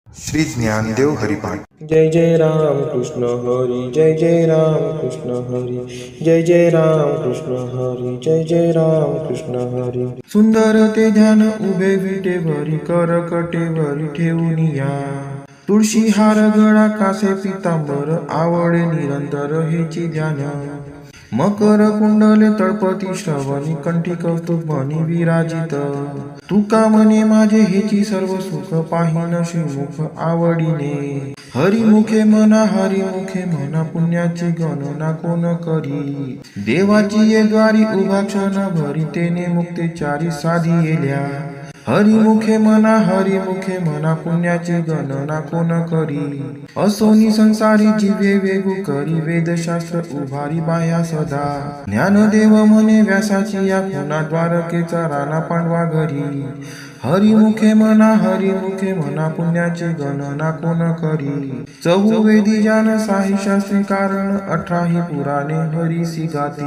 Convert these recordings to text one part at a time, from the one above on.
श्री ज्ञानदेव हरिपाठ। जय जय राम कृष्ण हरी, जय जय राम कृष्ण हरी, जय जय राम कृष्ण हरी, जय जय राम कृष्ण हरी। सुंदर ते ध्यान उभे विटेवरी, करकटेवरी ठेवून या, तुळशी हार गळा कासे पितांबर, आवडे निरंतर हेची ध्यान। मकर कुंडले तळपती श्रवणी, कंठी कौस्तुभ मणी विराजित। तुका म्हणे माझे हेची सर्व सुख, पाहिन श्रीमुख आवडीने। हरिमुखे म्हणा, हरिमुखे म्हणा, पुण्याची गणना कोण करी। देवाची ये द्वारी उभा क्षण भरी, तेने मुक्तेचारी साधी येल्या। हरिमुखे म्हणा, हरिमुखे म्हणा, पुण्याची गणना कोण करी। असोनी संसारी जीवे वेगू करी, वेदशास्त्र उभारी बाह्या सदा। ज्ञानदेव म्हणे व्यासाची या खुना, द्वारकेचा राणा पांडवा घरी। हरिमुखे म्हणा, हरिमुखे म्हणा, पुण्याची गणना कोण करी। चहुवेदी जान साही शास्त्री कारण, 18 पुराणे हरीसी गाती।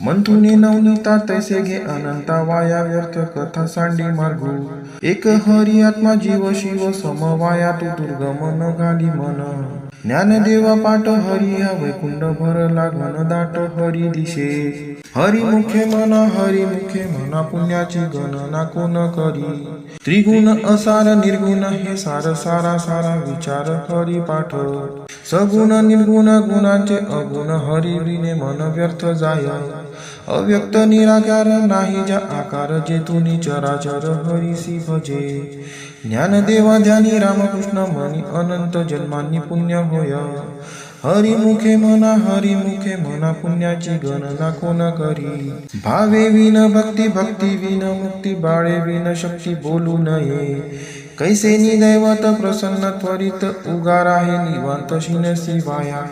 मंथुने नवनीता तैसे घे अनंता, वाया व्यर्थ कथा सांडी मार्गू। एक हरी आत्मा जीव शिव सम, वाया तू दुर्गम न घाली मन। ज्ञानदेवा पाठ हरी हा वैकुंठ, भरला घन दाट हरी दिशे। हरिमुखे म्हणा, हरिमुखे म्हणा, पुण्याची गणना कोण करी। त्रिगुण असार निर्गुण हे सार, सारा सारा विचार हरी पाठ। सगुण निर्गुण गुणांचे अगुण, हरी विने मन व्यर्थ जाय। अव्यक्त निराकार नाही ज्या आकार, जेथुनी चराचर हरीसी भजे। ज्ञानदेवा ध्यानी रामकृष्ण मनी, अनंत जन्मांनी पुण्य होय। हरिमुखे म्हणा, हरिमुखे म्हणा, पुण्याची गणना कोण करी। भावे विन भक्ती, भक्ती विन मुक्ती, बाळे विन शक्ती बोलू नये। कैसे निदैवत प्रसन्न त्वरित, उगार आहे निवांत शिनसी वाया।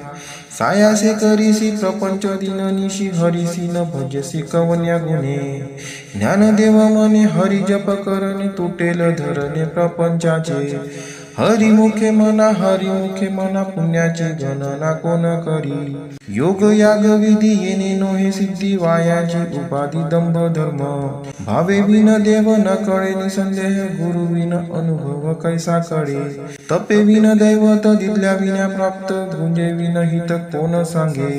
सायासे करीसी प्रपंच दिन निशी, हरिसी न भजसी कवन्या गुणे। ज्ञानदेव म्हणे हरी जप करणे, तुटेल धरणे प्रपंचाचे। हरिमुखे म्हणा, हरिमुखे म्हणा, पुण्याची गणना कोण करी। योग याग विधी येणे नोहे सिद्धी, वायाची उपाधी दंभ धर्म। भावे विन देव न कळे निसंदेह, गुरु विन अनुभव कैसा कळे। तपे विन दैवत, दिदल्या विना प्राप्त, गुंजे विन हित कोण सांगे।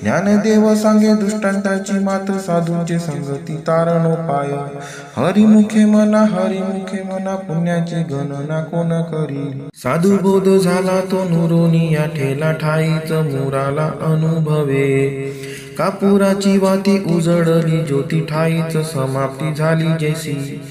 ज्ञानदेव सांगे दृष्टांताची मात, साधूंचे संगती तारणोपाय। हरिमुखे म्हणा, हरिमुखे म्हणा, पुण्याची गणना कोण करी। साधू बोध झाला तो नुरोनिया, ठेला ठाईच मुराला अनुभवे। कापुराची वाती उजळली ज्योती, ठाईच समाप्ती झाली जैसी।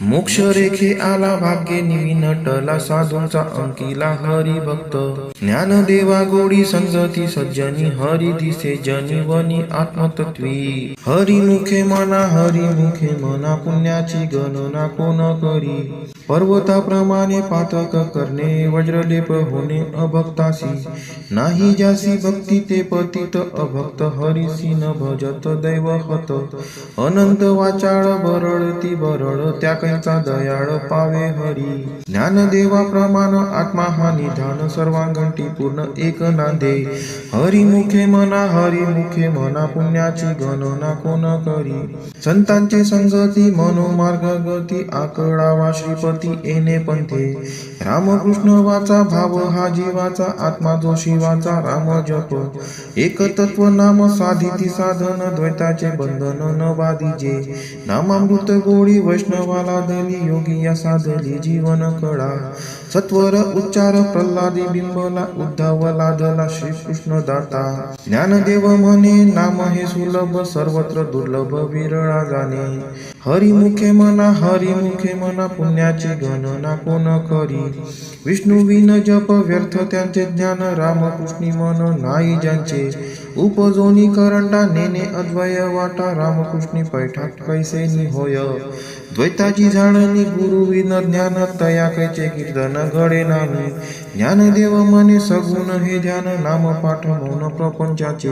मोक्ष रेखे आला भाग्ये निविनटला, साधूंचा अंकिला हरी भक्त। ज्ञानदेवा गोडी संगती सज्जनी, हरी दिसे जनी वनी आत्मतत्वी। हरिमुखे म्हणा, हरिमुखे म्हणा, पुण्याची गणना कोण करी। पर्वताप्रमाणे पातक करणे, वज्रलेप होणे अभक्तासी। नाही ज्यासी भक्ती ते पतित, अभक्त हरीसी न भजत दैवहत। अनंत वाचाळ बरळती बरळ, त्या कैचा दयाळ पावे हरी। ज्ञानदेवा प्रमाण आत्मा हा निधान, सर्वांगंटी पूर्ण एक नांदे। हरिमुखे म्हणा, हरिमुखे म्हणा, पुण्याची गणना कोण करी। संतांचे संगती मनोमार्ग गती, आकळावा श्रीपती येणे पंथे। रामकृष्ण वाचा भाव हा जीवाचा, आत्मा जो शिवाचा राम जप। एक तत्व नाम साधिती साधन, द्वैताचे बंधन न बाधिजे। नामामृत गोडी वैष्णवाला दली, योगी या साधली जीवन कळा। सत्वर उच्चार प्रल्हादी बिंबला, उद्धवला धला श्रीकृष्ण दाता। ज्ञानदेव म्हणे नाम हे सुलभ, सर्वत्र दुर्लभ विरळा जाणे। हरिमुखे म्हणा, हरिमुखे म्हणा, पुण्याची गणना कोण करी। विष्णू विन जप व्यर्थ त्यांचे ज्ञान, रामकृष्णी मन नाही ज्यांचे। उपजोनी करंटा नेणे अद्वय वाटा, रामकृष्णी पैठा कैसे होय। द्वैताची झाडणी गुरु विन ज्ञान, तया कैचे कीर्तन घडे नाही। ज्ञानदेव म्हणे सगुण हे ध्यान, नाम पाठ मौन प्रपंचाचे।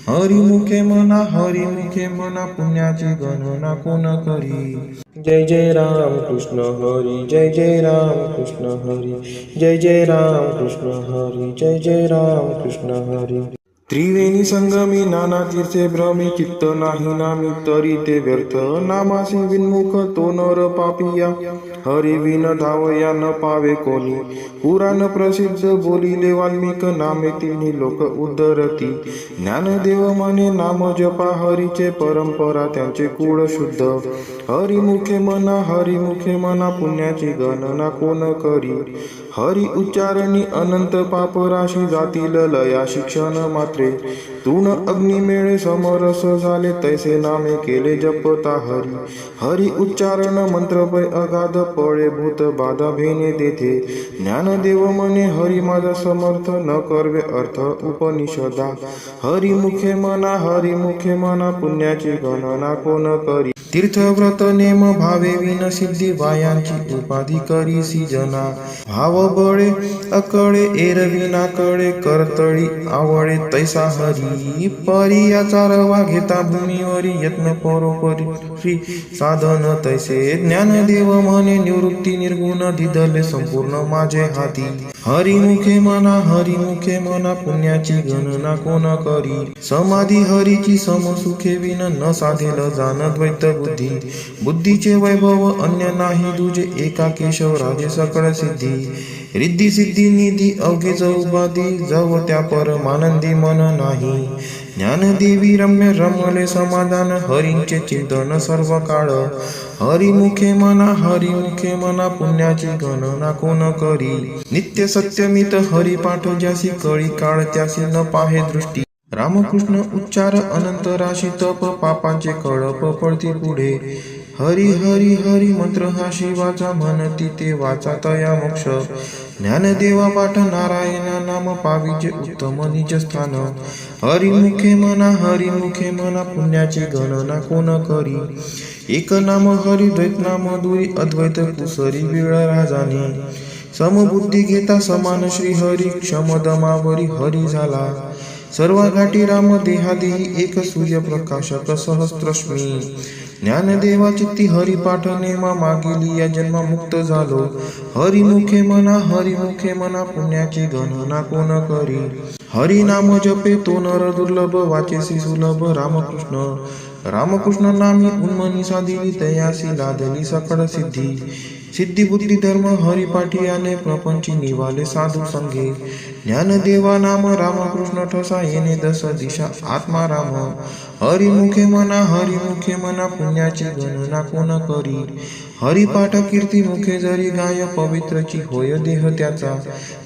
हरिमुखे म्हणा, हरिमुखे म्हणा, पुण्याची गणना कोण करी। जय जय राम कृष्ण हरी, जय जय राम कृष्ण हरी, जय जय राम कृष्ण हरी, जय जय राम कृष्ण हरी। त्रिवेणी संगमी नाना तीर्थे भ्रमी, चित्त नाही नामी तरी ते व्यर्थ। नामासी विन्मुख तो नर पापिया, हरी विन धावया न पावे कोणी. पुराण प्रसिद्ध बोलिले वाल्मिक नामे तिन्ही लोक उद्धरती. ज्ञानदेव म्हणे नाम जपा हरीचे परंपरा त्यांचे कुळ शुद्ध. हरिमुखे म्हणा पुण्याची गणना कोण करी. हरी उच्चारणी अनंत पाप राशी जातील लया शिक्षण मात्रे. तून अग्निमेळे समरस झाले तैसे नामे केले जपता हरी. हरी उच्चारण मंत्र पै अगाध पळे भूत बाधा भेने तेथे. ज्ञानदेव म्हणे हरी माझा समर्थ न करवे अर्थ उपनिषदा. हरिमुखे म्हणा पुण्याची गणना कोण करी. तीर्थव्रत नेम भावे विन सिद्धी वायांची उपाधी करीसी जना. भाव बळे अकळे एरविना कळे करतळी आवळे तैसा हरी. परी याचा रवा घेता भूमीवरी यत्न परोपरी साधन तैसे. ज्ञानदेव म्हणे निवृत्ती निर्गुण दिधले संपूर्ण माझे हाती. हरिमुखे म्हणा पुण्याची गणना कोण करी. समाधी हरीची समसुखे विन न साधेल जाण द्वैत बुद्धी. बुद्धीचे वैभव अन्य नाही दुजे एका केशव राजे सकळ सिद्धी. रिद्धी सिद्धी निधी अवघे चौबादी जव त्या परमानंदी मन नाही. ज्ञानदेवी रम्य रमले समाधान हरींचे चिंतन सर्व काळ. हरिमुखे म्हणा पुण्याची गणना कोण करी. नित्य सत्यमित हरिपाठ ज्यासी कळी काळ त्यासी न पाहे दृष्टी. रामकृष्ण उच्चार अनंत राशी तप पापांचे कळप पडती पुढे. हरी मंत्र हा शिवाचा म्हणती ते वाचा तया मोक्ष. ज्ञानदेवा पाठ नारायण नाम पाविजे उत्तम निज स्थान. हरिमुखे म्हणा पुण्याची गणना कोण करी. एक नाम हरी द्वैत नाम दुरी अद्वैत कुसरी वेळ राजानी. समबुद्धी घेता समान श्री हरी क्षमदमावरी हरी झाला. सर्व घाटी राम देहादेही एक सूर्यप्रकाशक सहस्त्रश्मी. ज्ञानदेवा चित्ती हरिपाठ नेमा मागेली या जन्म मुक्त झालो. हरिमुखे म्हणा पुण्याची गणना कोण करी. हरिनाम जपे तो नर दुर्लभ वाचेसी सुलभ. रामकृष्ण नामी उन्मनी साधिली तयासी लादली सकळ सिद्धी. सिद्धी बुद्धी धर्म हरिपाठियाने प्रपंची निवाले साधू संगे. ज्ञानदेवा नाम रामकृष्ण ठसा येणे दस दिशा आत्मा राम. हरिमुखे म्हणा पुण्याची गणना कोण करी. हरिपाठ कीर्ती मुखे जरी गाय पवित्रची होय देह त्याचा.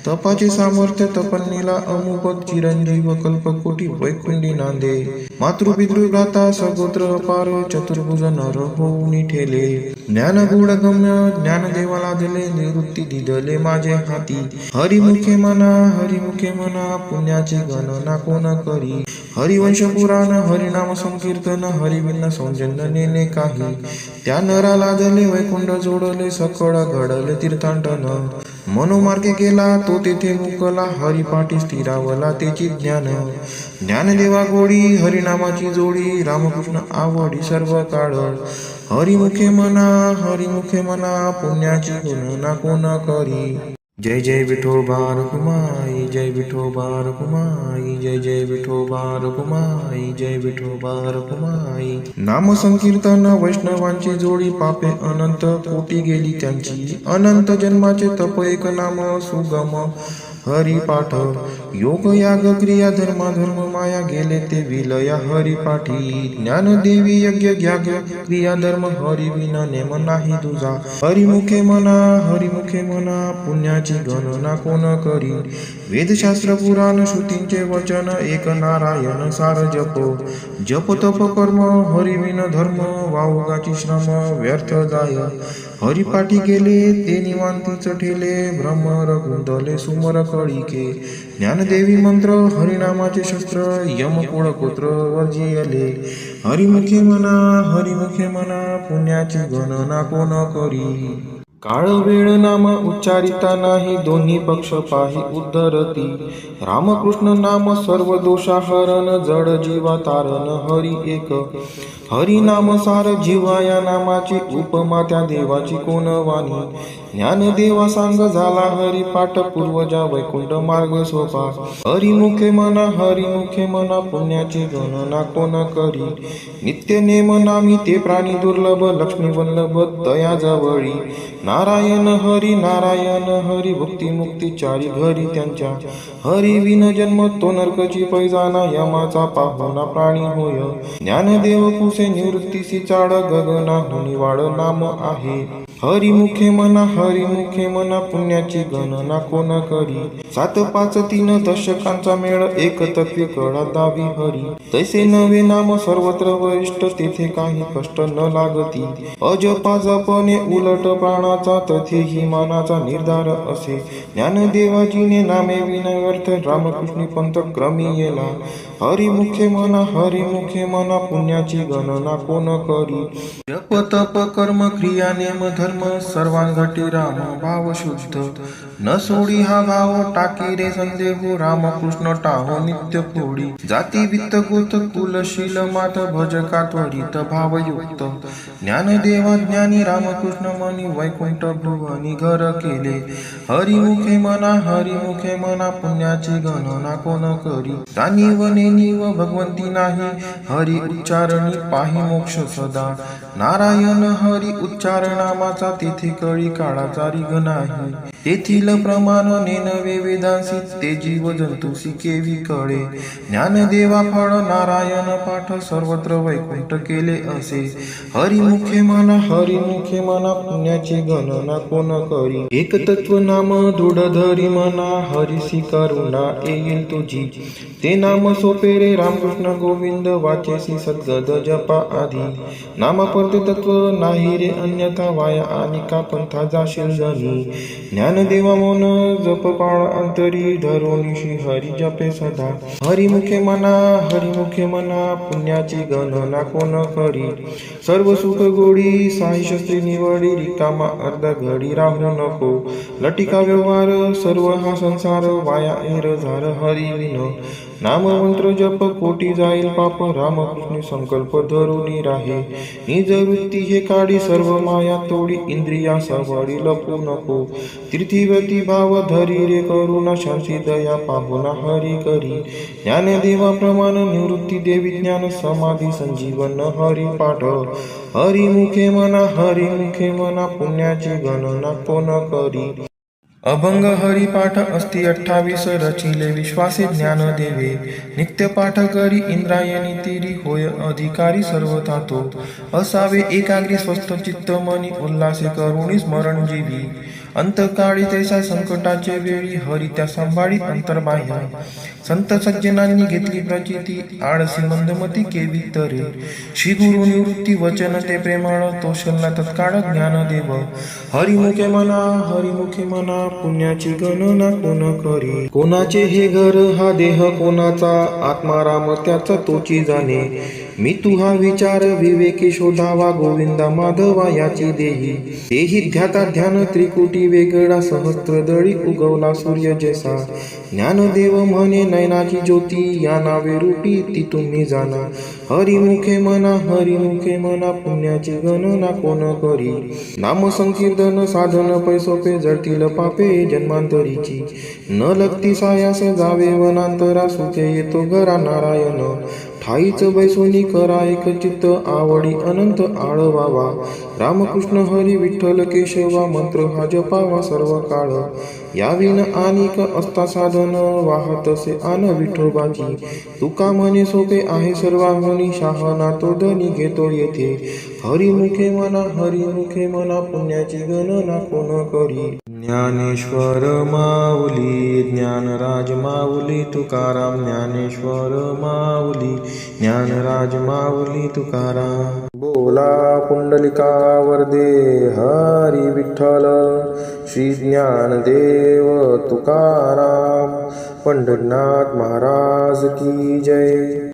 तपाचे सामर्थ्य तपन्नीला अमुक चिरंजीव कल्पकोटी वैकुंडी नांदे. मातृपितृ गाता सगोत्र अपार चतुर्भुज नर होऊनी ठेले. ज्ञान गुण गम्य ज्ञानदेवाला दिले निवृत्ती दिदले माझे हाती. हरिमुखे म्हणा पुण्याची गणना कोण करी. हरिवंश पुराण हरिनाम संकीर्तन हरिविन सौजन्य नेने काही. त्या नराला दले वैकुंठ जोडले सकळ घडले तीर्थाटन. मनोमार्गे गेला तो तेथे मुकला हरिपाठी स्थिरावला तेची ज्ञान. ज्ञानदेवा गोडी हरिनामाची जोडी रामकृष्ण आवडी सर्व काळ. हरिमुखे म्हणा पुण्याची गणना कोण करी. जय जय विठोबा रखुमाई जय विठोबा रखुमाई जय जय विठोबा रखुमाई जय विठोबा रखुमाई. नाम संकीर्तन वैष्णवांची जोडी पापे अनंत कोटी गेली त्यांची. अनंत जन्माचे तप एक नाम सुगम हरिपाठ. योग याग क्रिया धर्म माया गेले ते विलया हरिपाठी. ज्ञानदेवी यज्ञ याग क्रिया धर्म हरि विना नेम नाही तुझा. हरिमुखे म्हणा पुण्याची गणना कोण करी. वेदशास्त्र पुराण श्रुतींचे वचन एक नारायण सार जप तप कर्म हरिविन धर्म वाहुगाची श्रम व्यर्थ जाय. हरिपाठी गेले ते निवांतीच ठेले ब्रह्मर गुंतले सुमर कळिके. ज्ञानदेवी मंत्र हरिनामाचे शस्त्र यमकुळ कोत्र वर्जियले. हरिमुखे म्हणा पुण्याची गणना कोण करी. काळ वेळ नाम उच्चारिता नाही दोन्ही पक्ष पाही उद्धरती. रामकृष्ण नाम सर्व दोषा हरण जड जीवा तारण हरी एक. हरी नाम सार जीवा या नामाची उपमा त्या देवाची कोण वाणी. ज्ञानदेवा सांग झाला हरिपाठ पूर्वजा वैकुंठ मार्ग सोपा हरिमुखे मना पुण्याची गणना कोण करी नित्य नेम नामी ते प्राणी दुर्लभ लक्ष्मी वल्लभ दया जवळी नारायण हरी भुक्ती मुक्ती चारी घरी त्यांच्या हरी विन जन्म तो नरकची पैजाना यमाचा पाहुणा प्राणी होय ज्ञानदेव कुसे निवृत्तीसी चाड गगना हुनिवाड नाम आहे हरिमुखे मना पुण्याची गणना कोण करी 7 5 3 दशकांचा मेळ एक तत्वी कळा दावी हरी तैसे नवे नाम सर्वत्र वरिष्ठ तेथे काही कष्ट न लागती अजपा जपणे उलट प्राणाचा तथेही मानाचा निर्धार असे ज्ञानदेवाजीने नामे विनव्यर्थ रामकृष्णी पंथ क्रमी येला हरिमुखे मना पुण्याची गणना कोण करी जप तप कर्म क्रिया नेम धर्म सर्वांगटी राम भाव शुद्ध न सोडी हा भाव टाकी रे संदेहो रामकृष्ण टाहो नित्य फोडी जाती वित्त गोत कुलशील मात भजका त्वरित भावयुक्त ज्ञानदेवा ज्ञानी रामकृष्ण मनी वैकुंठ भुवनी घर केले हरिमुखे मना पुण्याची गणना कोण करी जाणीव नेनीव भगवंती नाही हरी उच्चारणी पाही मोक्ष सदा नारायण हरी उच्चारणामाचा तेथे कळी काळाचा रिग नाही तेथील प्रमाण नेनवे वेदांसी ते जीव जंतुसी केवी कळे ज्ञानदेवा फळ नारायण पाठ सर्वत्र वैकुंठ केले असे हरिमुखे मना पुण्याची गणना कोण करी एक तत्व नाम दृढ धरी मना हरिसी करुणा येईल तुझी ते नाम सोपे रे रामकृष्ण गोविंद वाचेसी सद्गद जपा आधी नाम परते तत्व नाही रे अन्यथा वाया आणि का पंथा जाशील जनी ज्ञानदेवा मौन जप पाळ अंतरी धरोनिशी हरी जपे सदा हरिमुखे मना पुण्याची गणना कोण करी सर्व सुख गोडी साई शस्त्री निवडी रिकामा अर्धा घडी राहू नको लटिका व्यवहार सर्व हा संसार वाया एर झार हरी विन नाम मंत्र जप कोटी जाईल पाप रामकृष्ण संकल्प धरुनी राहे निज वृत्ती हे काढी सर्व माया तोडी इंद्रिया सवडी लपू नको तीर्थीवती भाव धरी रे करुणा शांती दया पाहुना हरी करी ज्ञानदेवा प्रमाण निवृत्ती देवी ज्ञान समाधी संजीवन हरी पाठ हरिमुखे मना पुण्याची गणना कोण करी अभंग हरिपाठ अस्ति 28 रचिले विश्वासे ज्ञान देवे नित्य पाठ करी इंद्रायणी तिरी होय अधिकारी सर्वथा तो असावे एकाग्री स्वस्थ चित्त मनी उल्हासे करुणी स्मरण जीवी अंतकाळी तैसा संकटाचे वेळी हरी त्या सांभाळी अंतर्बाह्य संत सज्जनांनी घेतली प्रचिती आळसी मंदमती केवी तरे श्री गुरु निवृत्ती वचन ते प्रेमळ तोषलला तत्काळ ज्ञानदेव हरिमुखे मना पुण्याची गणना कोण करी कोणाचे हे घर हा देह कोणाचा आत्माराम त्याचा तोची जाणे मी तुहा विचार विवेकी शोधावा गोविंदा माधवा याची देही तेही ध्याता ध्यान त्रिकुटी वेगळा सहस्त्रदळी उगवला सूर्य जैसा ज्ञानदेव म्हणे नयनाची ज्योती या नावे रूपी ती तुम्ही जाणा हरिमुखे मना पुण्याची गणना कोण करी नाम संकीर्तन साधन पैसोपे जळतील पापे जन्मांतरीची न लगती सायास जावे वनांतरा सुखे येतो घरा नारायण ठाईच बैसोनी करा एक चित्त आवडी अनंत आळवावा रामकृष्ण हरी विठ्ठल केशवा मंत्र हा जपावा सर्व काळ याविन आनिक असता साधन वाहतसे आन विठोबाची तुका म्हणे सोपे आहे सर्वांगणी शहाणा तो धनी घेतो येथे हरिमुखे मना पुण्याची गणना कोण करी ज्ञानेश्वर माऊली ज्ञानराज माऊली तुकाराम ज्ञानेश्वर माऊली ज्ञानराज माऊली तुकाराम बोला पुंडलिका वरदे हरी विठ्ठल श्री ज्ञानदेव तुकाराम पंढरीनाथ महाराज की जय।